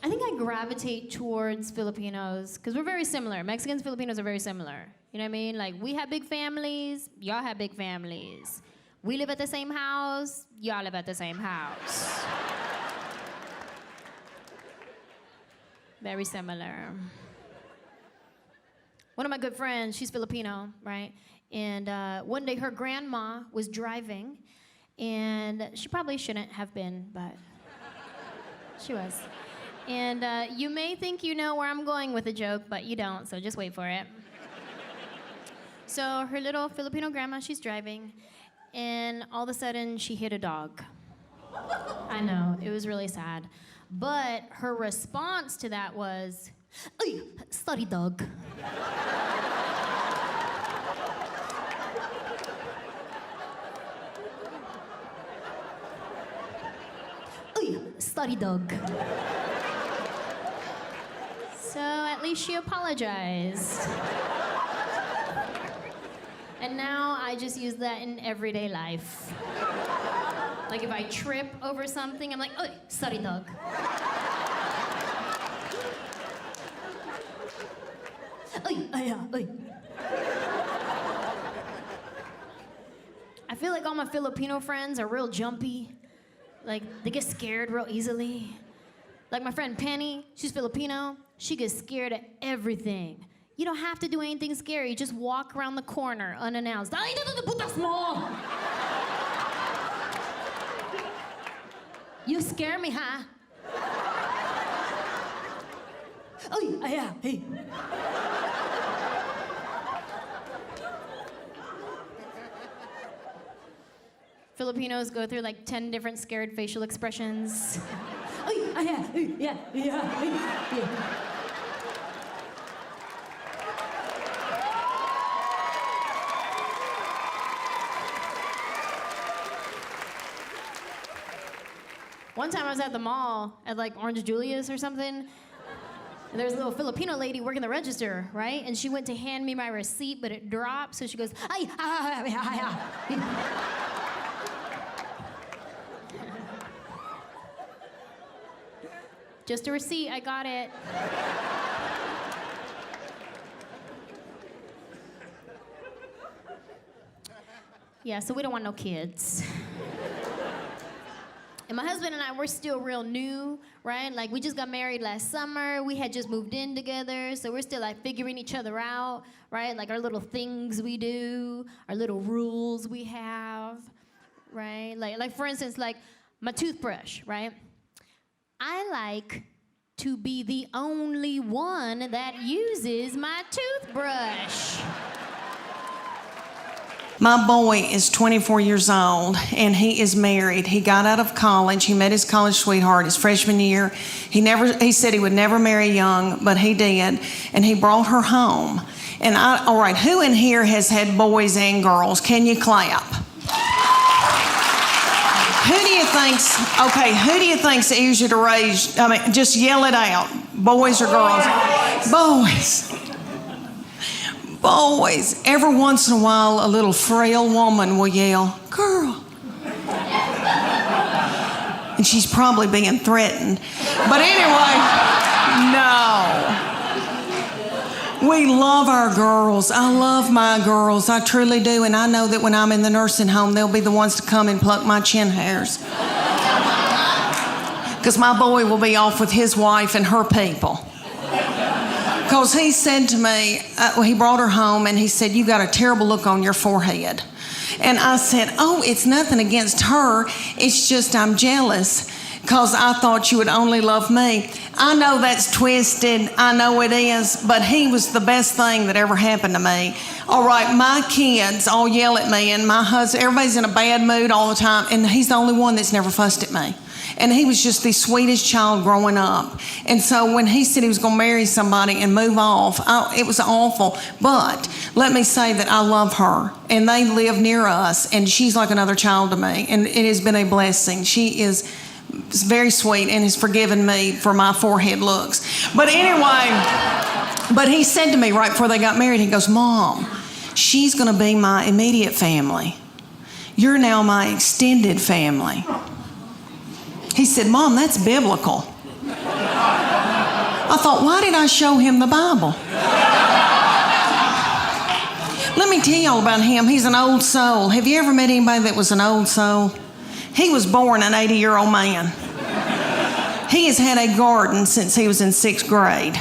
I think I gravitate towards Filipinos because we're very similar. Mexicans, Filipinos are very similar. You know what I mean? Like, we have big families, y'all have big families. We live at the same house, y'all live at the same house. Very similar. One of my good friends, she's Filipino, right? And one day her grandma was driving, and she probably shouldn't have been, but she was. And you may think you know where I'm going with the joke, but you don't, so just wait for it. So her little Filipino grandma, she's driving, and all of a sudden she hit a dog. I know, it was really sad. But her response to that was, "Ay, sorry dog." "Ay, sorry dog." So at least she apologized. And now I just use that in everyday life. Like if I trip over something, I'm like, "Oh, sorry dog." Ay, ay, ay. I feel like all my Filipino friends are real jumpy. Like they get scared real easily. Like my friend Penny, she's Filipino. She gets scared at everything. You don't have to do anything scary. Just walk around the corner unannounced. Ay, dito putas mo! You scare me, huh? Ay, ay, hey. Filipinos go through like 10 different scared facial expressions. Ay, ay, yeah, yeah, yeah. One time I was at the mall at like Orange Julius or something. And there was a little Filipino lady working the register, right? And she went to hand me my receipt, but it dropped. So she goes, "Ay, ay, ay, ay, ay." Just a receipt, I got it. Yeah, so we don't want no kids. And my husband and I, we're still real new, right? Like, we just got married last summer. We had just moved in together, so we're still, like, figuring each other out, right? Like, our little things we do, our little rules we have, right? Like for instance, like, my toothbrush, right? I like to be the only one that uses my toothbrush. My boy is 24 years old, and he is married. He got out of college. He met his college sweetheart his freshman year. He said he would never marry young, but he did, and he brought her home. And all right, who in here has had boys and girls? Can you clap? Who do you think's easier to raise? I mean, just yell it out. Boys or girls? Boys. Boys. Every once in a while, a little frail woman will yell, "Girl." And she's probably being threatened. But anyway, no. We love our girls. I love my girls. I truly do. And I know that when I'm in the nursing home, they'll be the ones to come and pluck my chin hairs. Because my boy will be off with his wife and her people. Because he said to me, he brought her home and he said, "You got a terrible look on your forehead." And I said, "Oh, it's nothing against her. It's just I'm jealous because I thought you would only love me." I know that's twisted. I know it is. But he was the best thing that ever happened to me. All right, my kids all yell at me, and my husband, everybody's in a bad mood all the time, and he's the only one that's never fussed at me. And he was just the sweetest child growing up. And so when he said he was going to marry somebody and move off, it was awful. But let me say that I love her. And they live near us. And she's like another child to me. And it has been a blessing. She is very sweet and has forgiven me for my forehead looks. But anyway, but he said to me right before they got married, he goes, "Mom, she's going to be my immediate family. You're now my extended family." He said, "Mom, that's biblical." I thought, why did I show him the Bible? Let me tell y'all about him. He's an old soul. Have you ever met anybody that was an old soul? He was born an 80-year-old man. He has had a garden since he was in 6th grade.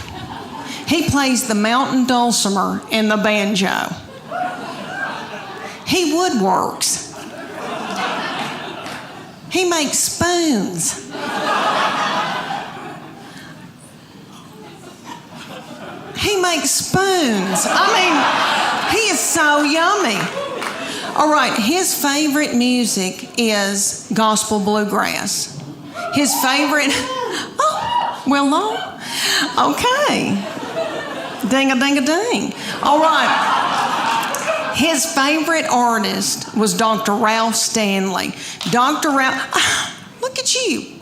He plays the mountain dulcimer and the banjo. He woodworks. He makes spoons. He makes spoons. I mean, he is so yummy. All right, his favorite music is gospel bluegrass. His favorite, oh, well, no. Okay. Ding-a-ding-a-ding. All right. His favorite artist was Dr. Ralph Stanley. Dr. Ralph, look at you.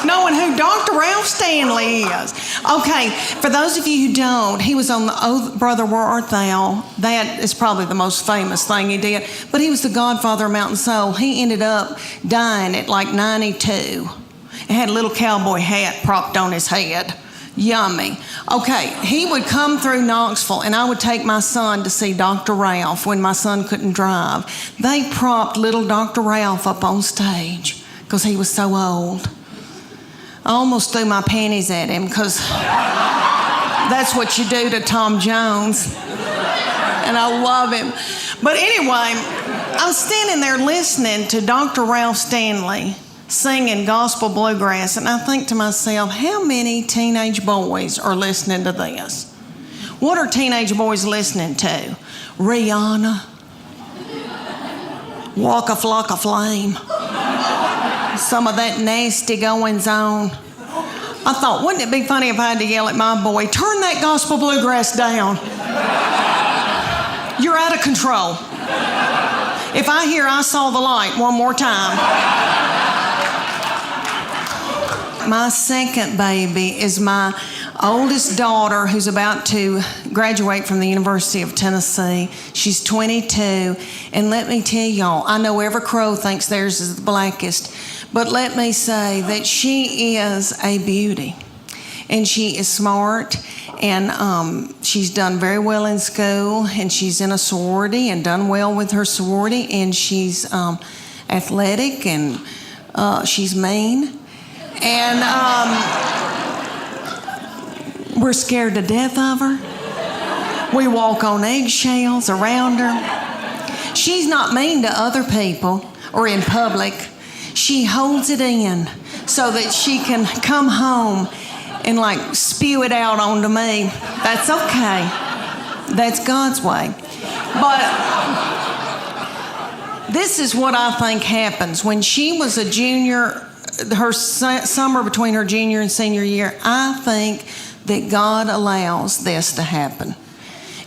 Knowing who Dr. Ralph Stanley is. Okay, for those of you who don't, he was on the Oh Brother Where Art Thou. That is probably the most famous thing he did. But he was the godfather of Mountain Soul. He ended up dying at like 92. And had a little cowboy hat propped on his head. Yummy. Okay, he would come through Knoxville, and I would take my son to see Dr. Ralph when my son couldn't drive. They propped little Dr. Ralph up on stage because he was so old. I almost threw my panties at him because that's what you do to Tom Jones. And I love him. But anyway, I was standing there listening to Dr. Ralph Stanley singing gospel bluegrass, and I think to myself, how many teenage boys are listening to this? What are teenage boys listening to? Rihanna, Walk a Flock of Flame, some of that nasty goings on. I thought, wouldn't it be funny if I had to yell at my boy, turn that gospel bluegrass down. You're out of control. If I hear I Saw the Light one more time. My second baby is my oldest daughter who's about to graduate from the University of Tennessee. She's 22, and let me tell y'all, I know every crow thinks theirs is the blackest, but let me say that she is a beauty, and she is smart, and she's done very well in school, and she's in a sorority and done well with her sorority, and she's athletic, and she's mean, and we're scared to death of her. We walk on eggshells around her. She's not mean to other people or in public. She holds it in so that she can come home and like spew it out onto me. That's okay. That's God's way. But this is what I think happens. When she was a junior, her summer between her junior and senior year, I think that God allows this to happen.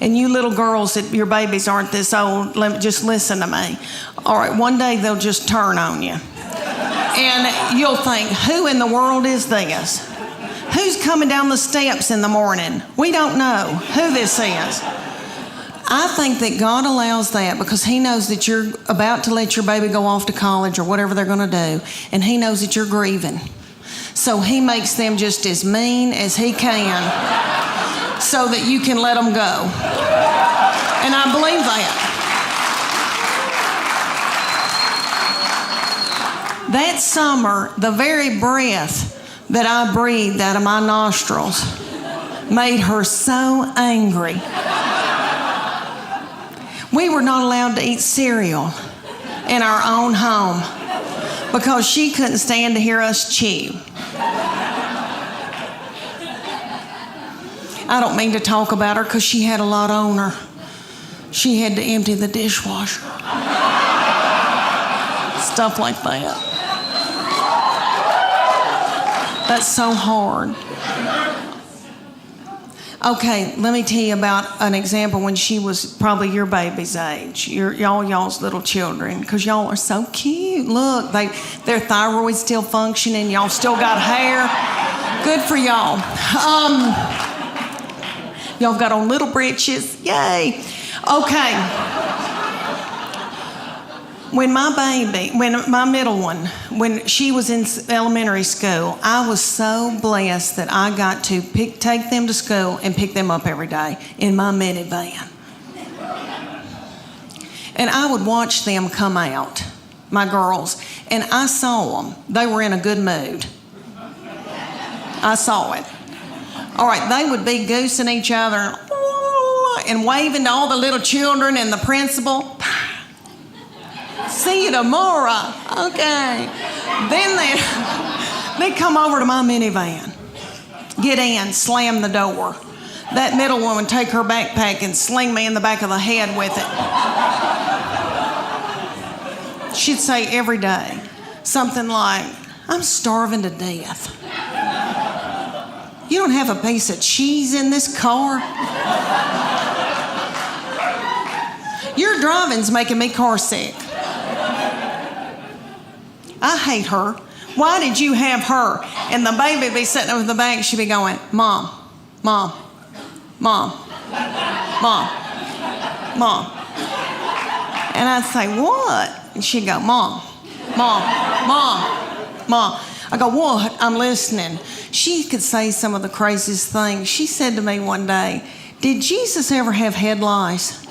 And you little girls, that your babies aren't this old, just listen to me. All right, one day they'll just turn on you. And you'll think, who in the world is this? Who's coming down the steps in the morning? We don't know who this is. I think that God allows that because he knows that you're about to let your baby go off to college or whatever they're going to do, and he knows that you're grieving. So he makes them just as mean as he can so that you can let them go. And I believe that. That summer, the very breath that I breathed out of my nostrils made her so angry. We were not allowed to eat cereal in our own home because she couldn't stand to hear us chew. I don't mean to talk about her because she had a lot on her. She had to empty the dishwasher. Stuff like that. That's so hard. Okay, let me tell you about an example when she was probably your baby's age, y'all's little children, because y'all are so cute. Look, their thyroid's still functioning. Y'all still got hair. Good for y'all. Y'all got on little breeches. Yay. Okay. When my middle one, when she was in elementary school, I was so blessed that I got to take them to school and pick them up every day in my minivan. And I would watch them come out, my girls, and I saw them. They were in a good mood. I saw it. All right, they would be goosing each other and waving to all the little children and the principal. See you tomorrow. Okay. Then they'd come over to my minivan, get in, slam the door. That middle one would take her backpack and sling me in the back of the head with it. She'd say every day something like, I'm starving to death. You don't have a piece of cheese in this car? Your driving's making me car sick. I hate her. Why did you have her? And the baby would be sitting over the back, she'd be going, Mom, Mom, Mom, Mom, Mom. And I'd say, what? And she'd go, Mom, Mom, Mom, Mom. I go, what? I'm listening. She could say some of the craziest things. She said to me one day, did Jesus ever have head lice?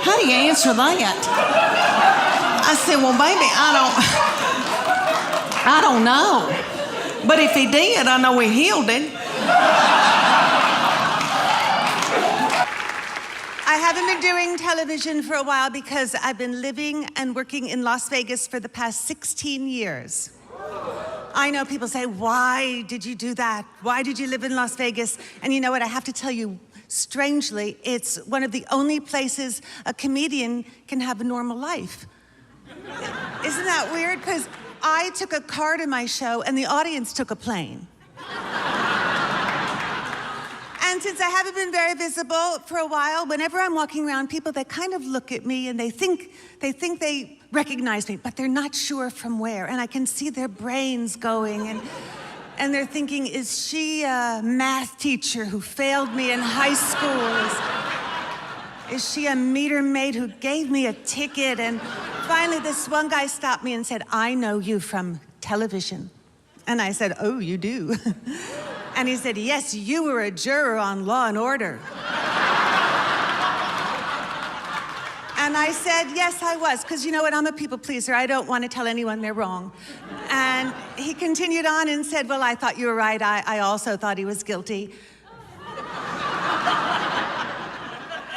How do you answer that? I said, well, baby, I don't know. But if he did, I know he healed it. I haven't been doing television for a while because I've been living and working in Las Vegas for the past 16 years. I know people say, why did you do that? Why did you live in Las Vegas? And you know what? I have to tell you, strangely, it's one of the only places a comedian can have a normal life. Isn't that weird? Because I took a car to my show and the audience took a plane. And since I haven't been very visible for a while, whenever I'm walking around, people, they kind of look at me and they think they recognize me, but they're not sure from where. And I can see their brains going and they're thinking, is she a math teacher who failed me in high school? Is she a meter maid who gave me a ticket? And finally, this one guy stopped me and said, I know you from television. And I said, oh, you do? And he said, yes, you were a juror on Law and Order. And I said, yes, I was, because you know what, I'm a people pleaser. I don't want to tell anyone they're wrong. And he continued on and said, well, I thought you were right. I also thought he was guilty.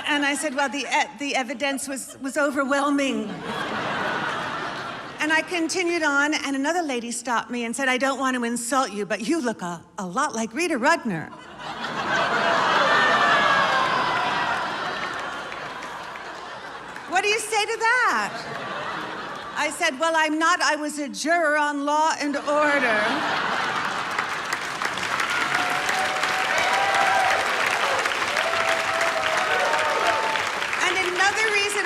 And I said, well, the evidence was overwhelming. And I continued on, and another lady stopped me and said, I don't want to insult you, but you look a lot like Rita Rudner. What do you say to that? I said, well, I'm not. I was a juror on Law and Order.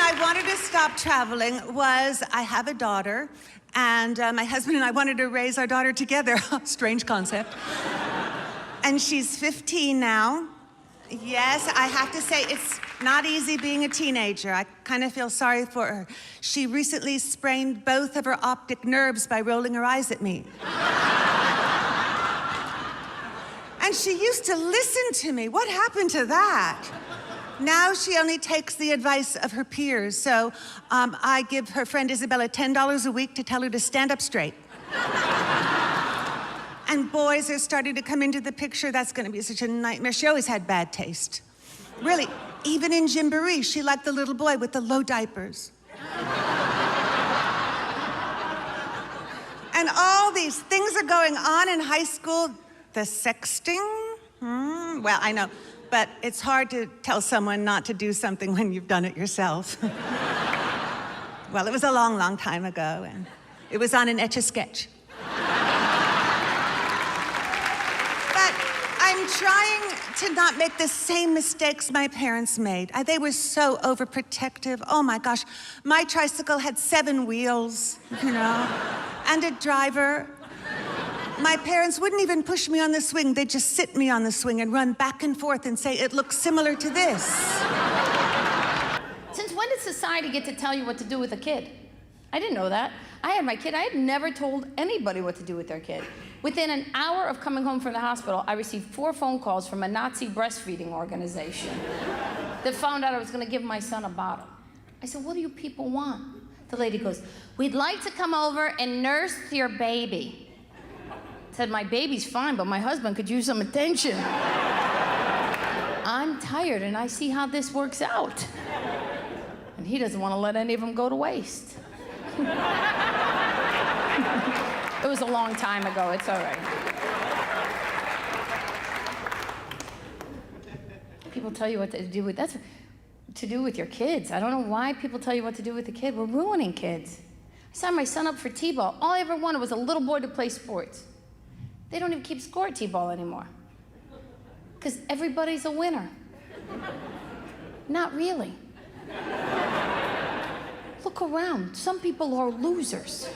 I wanted to stop traveling was I have a daughter, and my husband and I wanted to raise our daughter together. Strange concept. And she's 15 now. Yes, I have to say it's not easy being a teenager. I kind of feel sorry for her. She recently sprained both of her optic nerves by rolling her eyes at me. And she used to listen to me. What happened to that? Now she only takes the advice of her peers. So I give her friend Isabella $10 a week to tell her to stand up straight. And boys are starting to come into the picture. That's going to be such a nightmare. She always had bad taste. Really, even in Gymboree, she liked the little boy with the low diapers. And all these things are going on in high school. The sexting? Well, I know. But it's hard to tell someone not to do something when you've done it yourself. Well, it was a long, long time ago, and it was on an Etch-a-Sketch. But I'm trying to not make the same mistakes my parents made. They were so overprotective. Oh my gosh, my tricycle had 7 wheels, you know, and a driver. My parents wouldn't even push me on the swing. They'd just sit me on the swing and run back and forth and say, it looks similar to this. Since when did society get to tell you what to do with a kid? I didn't know that. I had my kid. I had never told anybody what to do with their kid. Within an hour of coming home from the hospital, I received 4 phone calls from a Nazi breastfeeding organization that found out I was going to give my son a bottle. I said, what do you people want? The lady goes, we'd like to come over and nurse your baby. I said, my baby's fine, but my husband could use some attention. I'm tired, and I see how this works out. And he doesn't want to let any of them go to waste. It was a long time ago. It's all right. People tell you what to do with that's to do with your kids. I don't know why people tell you what to do with the kid. We're ruining kids. I signed my son up for t-ball. All I ever wanted was a little boy to play sports. They don't even keep score at t-ball anymore. Because everybody's a winner. Not really. Look around. Some people are losers.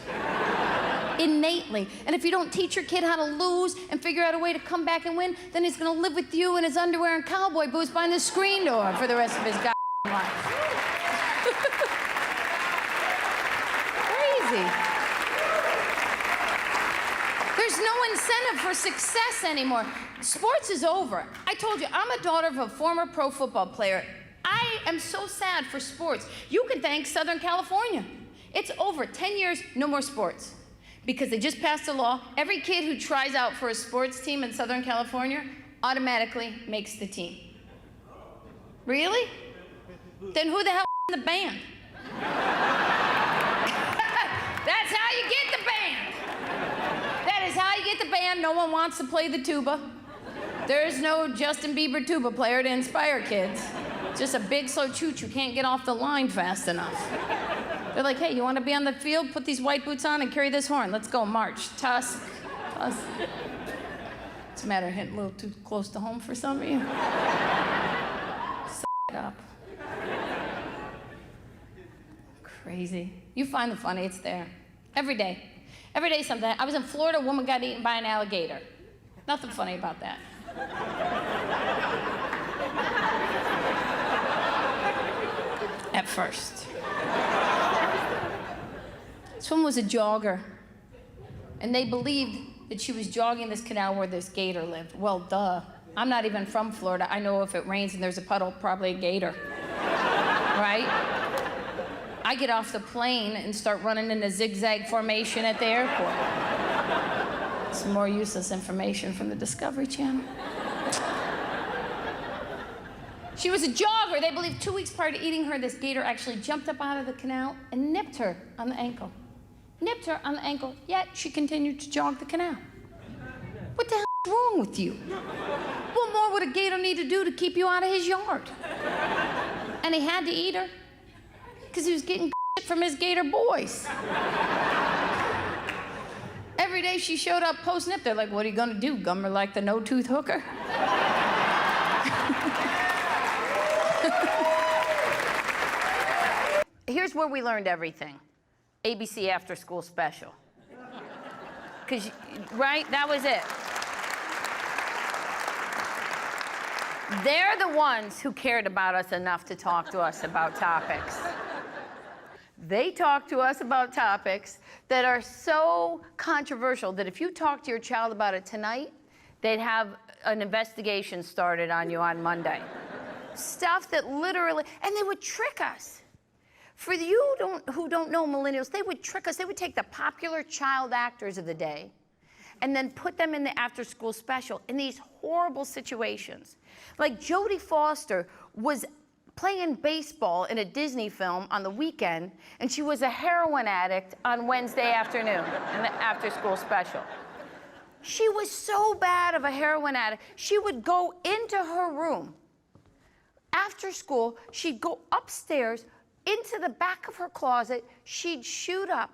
Innately. And if you don't teach your kid how to lose and figure out a way to come back and win, then he's going to live with you in his underwear and cowboy boots behind the screen door for the rest of his goddamn life. Crazy. There's no incentive for success anymore. Sports is over. I told you, I'm a daughter of a former pro football player. I am so sad for sports. You can thank Southern California. It's over. 10 years, no more sports. Because they just passed a law. Every kid who tries out for a sports team in Southern California automatically makes the team. Really? Then who the hell is in the band? That's how you get the band. That is how you get the band. No one wants to play the tuba. There's no Justin Bieber tuba player to inspire kids. Just a big, slow choo-choo can't get off the line fast enough. They're like, hey, you want to be on the field? Put these white boots on and carry this horn. Let's go, march. Tusk. Tusk. It's a matter of hitting a little too close to home for some of you. Suck it up. Crazy. You find the funny, it's there. Every day. Every day something. I was in Florida, a woman got eaten by an alligator. Nothing funny about that. At first. This woman was a jogger, and they believed that she was jogging this canal where this gator lived. Well, duh. I'm not even from Florida. I know if it rains and there's a puddle, probably a gator, right? I get off the plane and start running in a zigzag formation at the airport. Some more useless information from the Discovery Channel. She was a jogger. They believed 2 weeks prior to eating her, this gator actually jumped up out of the canal and nipped her on the ankle. Nipped her on the ankle, yet she continued to jog the canal. What the hell is wrong with you? What more would a gator need to do to keep you out of his yard? And he had to eat her because he was getting shit from his gator boys. Every day she showed up post-nip, they're like, what are you gonna do, gum her like the no-tooth hooker? Here's where we learned everything. ABC After School Special. Because, right, that was it. They're the ones who cared about us enough to talk to us about topics. They talk to us about topics that are so controversial that if you talk to your child about it tonight, they'd have an investigation started on you on Monday. Stuff that literally, and they would trick us. For you who don't know millennials, they would trick us. They would take the popular child actors of the day and then put them in the after-school special in these horrible situations. Like Jodie Foster was playing baseball in a Disney film on the weekend, and she was a heroin addict on Wednesday afternoon in the after-school special. She was so bad of a heroin addict, she would go into her room. After school, she'd go upstairs, into the back of her closet, she'd shoot up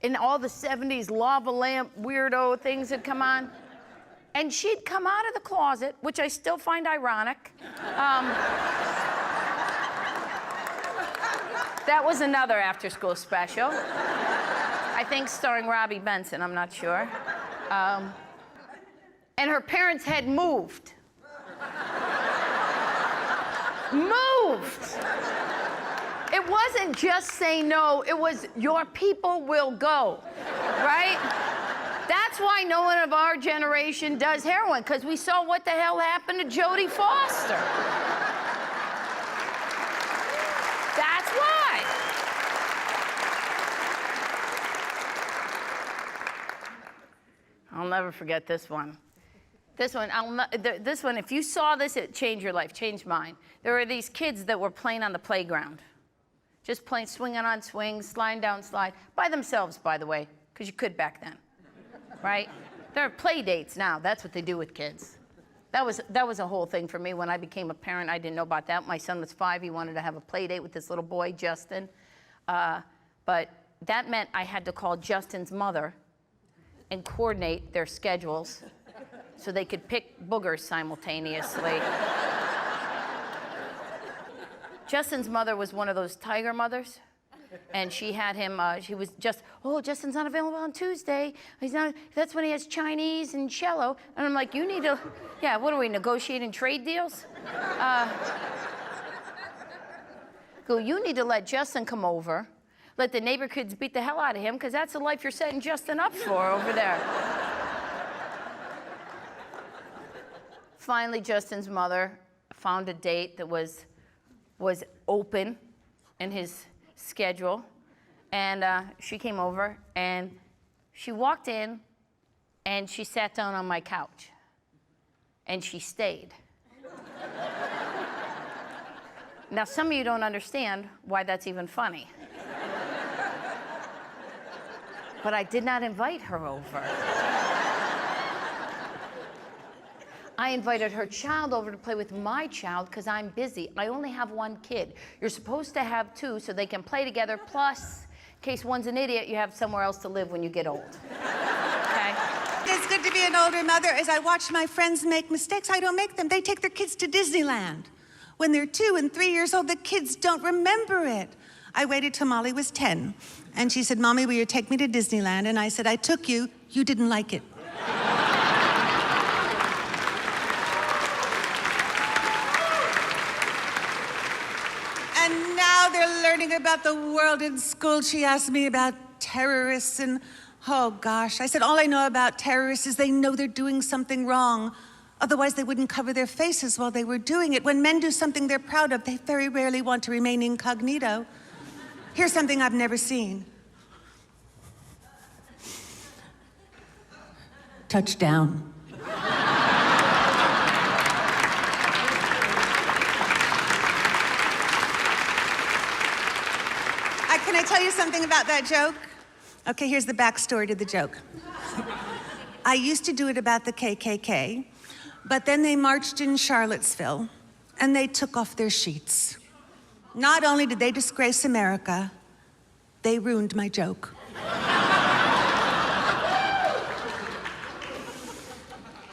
in all the 70s lava lamp weirdo things that come on. And she'd come out of the closet, which I still find ironic. That was another after-school special. I think starring Robbie Benson, I'm not sure. And her parents had moved. Moved! It wasn't just say no, it was your people will go, right? That's why no one of our generation does heroin, because we saw what the hell happened to Jodie Foster. That's why. I'll never forget this one. This one, if you saw this, it changed your life, changed mine. There were these kids that were playing on the playground. Just playing, swinging on swings, sliding down slide, by themselves, by the way, because you could back then, right? There are play dates now. That's what they do with kids. That was a whole thing for me when I became a parent. I didn't know about that. My son was 5. He wanted to have a play date with this little boy, Justin. But that meant I had to call Justin's mother and coordinate their schedules so they could pick boogers simultaneously. Justin's mother was one of those tiger mothers, and she had him, she was just, oh, Justin's not available on Tuesday. He's not, that's when he has Chinese and cello. And I'm like, you need to, yeah, what are we, negotiating trade deals? Go, you need to let Justin come over, let the neighbor kids beat the hell out of him, because that's the life you're setting Justin up for over there. Finally, Justin's mother found a date that was open in his schedule, and she came over, and she walked in, and she sat down on my couch, and she stayed. Now, some of you don't understand why that's even funny, but I did not invite her over. I invited her child over to play with my child because I'm busy. I only have one kid. You're supposed to have 2 so they can play together, plus, in case one's an idiot, you have somewhere else to live when you get old. Okay? It's good to be an older mother. As I watch my friends make mistakes, I don't make them. They take their kids to Disneyland. When they're 2 and 3 years old, the kids don't remember it. I waited till Molly was 10, and she said, Mommy, will you take me to Disneyland? And I said, I took you. You didn't like it. And now they're learning about the world in school. She asked me about terrorists and, oh gosh. I said, all I know about terrorists is they know they're doing something wrong. Otherwise, they wouldn't cover their faces while they were doing it. When men do something they're proud of, they very rarely want to remain incognito. Here's something I've never seen. Touchdown. Can I tell you something about that joke? Okay, here's the backstory to the joke. I used to do it about the KKK, but then they marched in Charlottesville, and they took off their sheets. Not only did they disgrace America, they ruined my joke.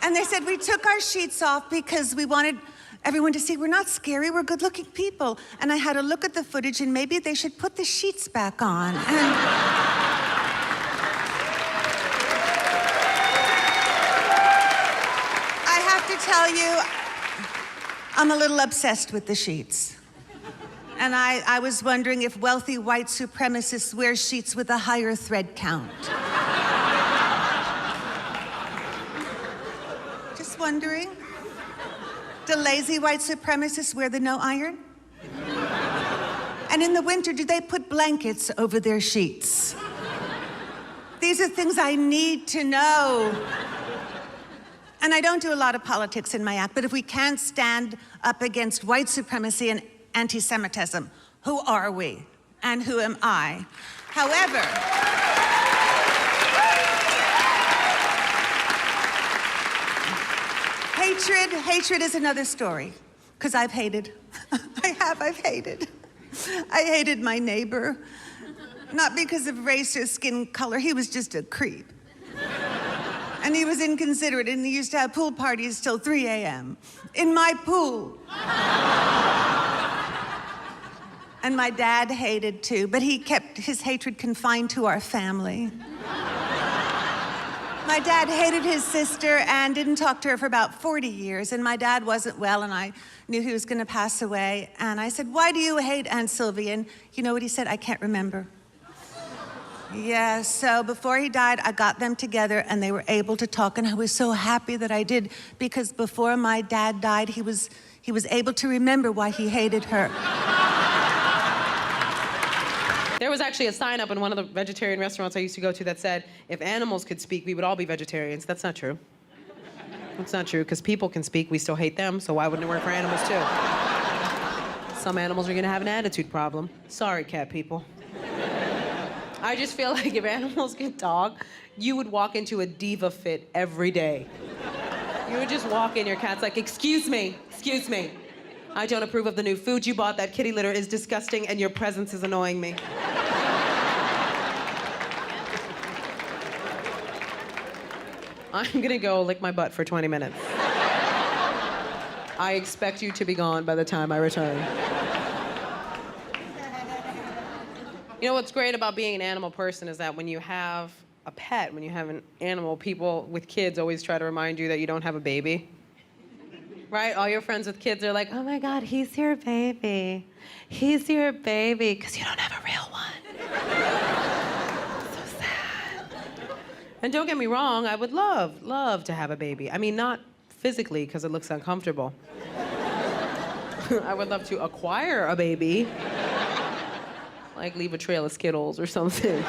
And they said, we took our sheets off because we wanted everyone to see we're not scary, we're good-looking people. And I had to look at the footage, and maybe they should put the sheets back on. And I have to tell you, I'm a little obsessed with the sheets. And I was wondering if wealthy white supremacists wear sheets with a higher thread count. Just wondering. Do lazy white supremacists wear the no iron? And in the winter, do they put blankets over their sheets? These are things I need to know. And I don't do a lot of politics in my act, but if we can't stand up against white supremacy and anti-Semitism, who are we? And who am I? However, hatred is another story, because I've hated. I've hated. I hated my neighbor, not because of race or skin color. He was just a creep. And he was inconsiderate, and he used to have pool parties till 3 a.m. in my pool. And my dad hated too, but he kept his hatred confined to our family. My dad hated his sister and didn't talk to her for about 40 years. And my dad wasn't well, and I knew he was going to pass away. And I said, "Why do you hate Aunt Sylvie?" And you know what he said? "I can't remember." Yeah, so before he died, I got them together, and they were able to talk. And I was so happy that I did, because before my dad died, he was able to remember why he hated her. There was actually a sign up in one of the vegetarian restaurants I used to go to that said, "If animals could speak, we would all be vegetarians." That's not true. That's not true, because people can speak, we still hate them, so why wouldn't it work for animals too? Some animals are gonna have an attitude problem. Sorry, cat people. I just feel like if animals could talk, you would walk into a diva fit every day. You would just walk in, your cat's like, excuse me. I don't approve of the new food you bought. That kitty litter is disgusting, and your presence is annoying me. I'm gonna go lick my butt for 20 minutes. I expect you to be gone by the time I return. You know what's great about being an animal person is that when you have a pet, when you have an animal, people with kids always try to remind you that you don't have a baby. Right? All your friends with kids are like, "Oh my God, he's your baby. He's your baby," because you don't have a real one. So sad. And don't get me wrong, I would love to have a baby. I mean, not physically, because it looks uncomfortable. I would love to acquire a baby. Like leave a trail of Skittles or something.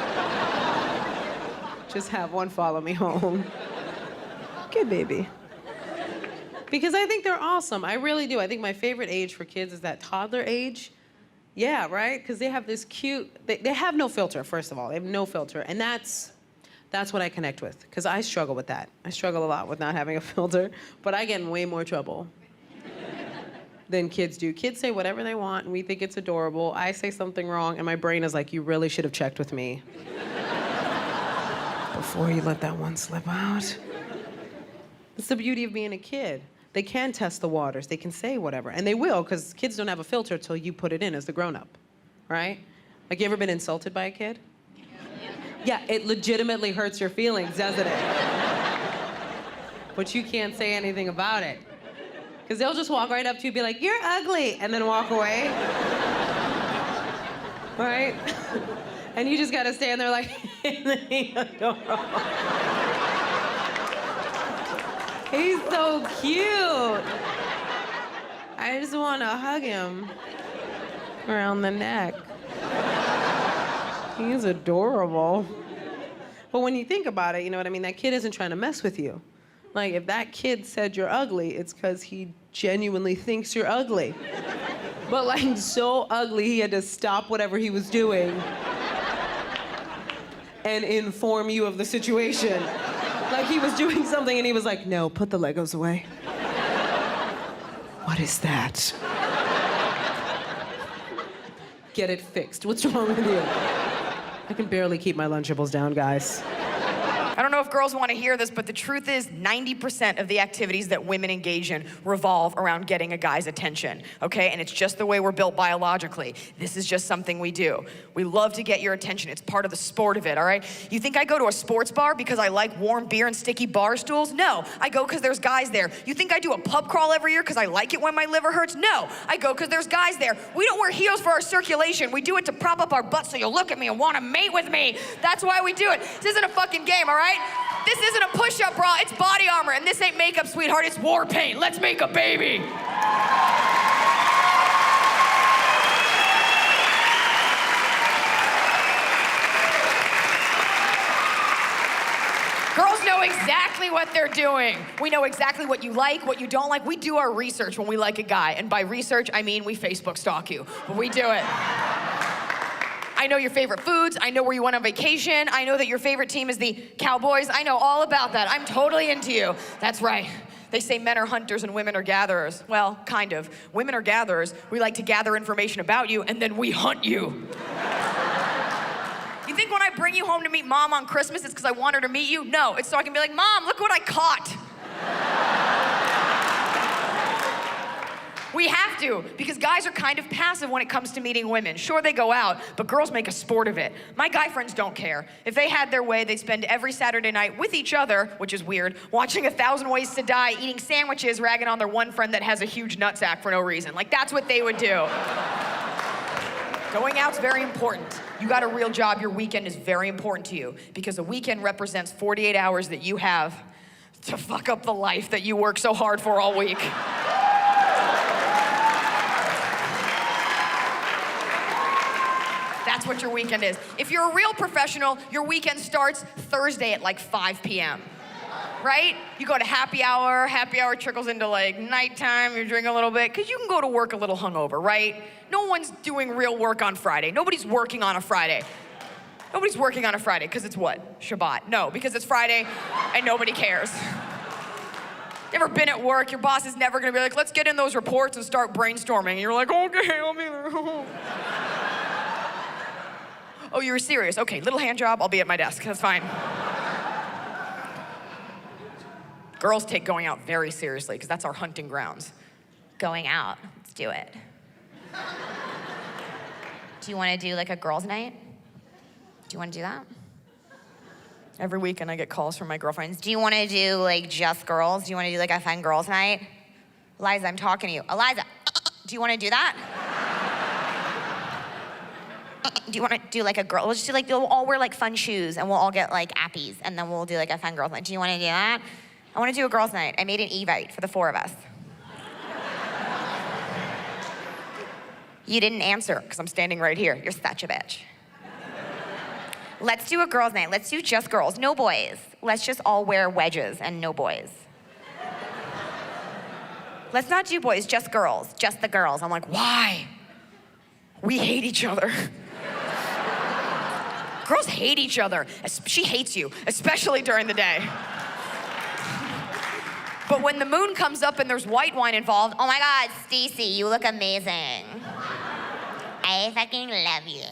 Just have one follow me home. Good baby. Because I think they're awesome. I really do. I think my favorite age for kids is that toddler age. Yeah, right? Because they have this cute, they have no filter, first of all. They have no filter. And that's what I connect with. Because I struggle with that. I struggle a lot with not having a filter. But I get in way more trouble than kids do. Kids say whatever they want, and we think it's adorable. I say something wrong, and my brain is like, you really should have checked with me before you let that one slip out. It's the beauty of being a kid. They can test the waters. They can say whatever, and they will, because kids don't have a filter till you put it in as the grown-up, right? Like, you ever been insulted by a kid? Yeah, it legitimately hurts your feelings, doesn't it? But you can't say anything about it. Because they'll just walk right up to you and be like, "You're ugly," and then walk away. Right? And you just gotta stand there like, he's so cute. I just wanna hug him around the neck. He's adorable. But when you think about it, you know what I mean? That kid isn't trying to mess with you. Like, if that kid said you're ugly, it's because he genuinely thinks you're ugly. But like, so ugly, he had to stop whatever he was doing and inform you of the situation. Like, he was doing something and he was like, "No, put the Legos away." What is that? Get it fixed. What's wrong with you? I can barely keep my Lunchables down, guys. I don't know if girls want to hear this, but the truth is 90% of the activities that women engage in revolve around getting a guy's attention, okay? And it's just the way we're built biologically. This is just something we do. We love to get your attention. It's part of the sport of it, all right? You think I go to a sports bar because I like warm beer and sticky bar stools? No, I go because there's guys there. You think I do a pub crawl every year because I like it when my liver hurts? No, I go because there's guys there. We don't wear heels for our circulation. We do it to prop up our butts so you'll look at me and want to mate with me. That's why we do it. This isn't a fucking game, all right? This isn't a push-up bra, it's body armor, and this ain't makeup, sweetheart, it's war paint. Let's make a baby. Girls know exactly what they're doing. We know exactly what you like, what you don't like. We do our research when we like a guy, and by research, I mean we Facebook stalk you, but we do it. I know your favorite foods. I know where you went on vacation. I know that your favorite team is the Cowboys. I know all about that. I'm totally into you. That's right. They say men are hunters and women are gatherers. Well, kind of. Women are gatherers. We like to gather information about you, and then we hunt you. You think when I bring you home to meet Mom on Christmas, it's because I want her to meet you? No, it's so I can be like, "Mom, look what I caught." We have to, because guys are kind of passive when it comes to meeting women. Sure, they go out, but girls make a sport of it. My guy friends don't care. If they had their way, they'd spend every Saturday night with each other, which is weird, watching 1,000 Ways to Die, eating sandwiches, ragging on their one friend that has a huge nutsack for no reason. Like, that's what they would do. Going out's very important. You got a real job, your weekend is very important to you, because a weekend represents 48 hours that you have to fuck up the life that you work so hard for all week. That's what your weekend is. If you're a real professional, your weekend starts Thursday at like 5 p.m., right? You go to happy hour trickles into like nighttime, you drink a little bit, because you can go to work a little hungover, right? No one's doing real work on Friday. Nobody's working on a Friday. Nobody's working on a Friday, because it's what? Shabbat. No, because it's Friday and nobody cares. You ever been at work, your boss is never gonna be like, let's get in those reports and start brainstorming. And you're like, okay, I'll be there. Oh, you were serious? Okay, little hand job, I'll be at my desk, that's fine. Girls take going out very seriously, because that's our hunting grounds. Going out, let's do it. Do you want to do like a girls' night? Do you want to do that? Every weekend I get calls from my girlfriends. Do you want to do like just girls? Do you want to do like a fun girls' night? Iliza, I'm talking to you. Iliza, do you want to do that? Do you want to do like a girl? We'll just do like, we'll all wear like fun shoes and we'll all get like appies and then we'll do like a fun girls' night. Do you want to do that? I want to do a girls' night. I made an Evite for the 4 of us. You didn't answer because I'm standing right here. You're such a bitch. Let's do a girls' night. Let's do just girls, no boys. Let's just all wear wedges and no boys. Let's not do boys, just girls, just the girls. I'm like, why? We hate each other. Girls hate each other. She hates you, especially during the day. But when the moon comes up and there's white wine involved, Oh my God, Stacy, you look amazing. I fucking love you.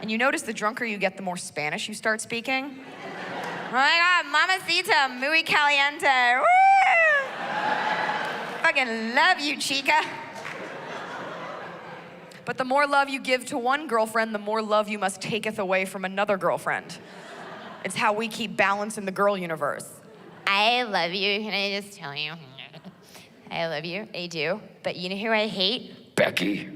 and you notice the drunker you get, the more Spanish you start speaking. Oh my God, mamacita, muy caliente. Woo! Fucking love you, chica. But the more love you give to one girlfriend, the more love you must taketh away from another girlfriend. It's how we keep balance in the girl universe. I love you. Can I just tell you? I love you. I do. But you know who I hate? Becky.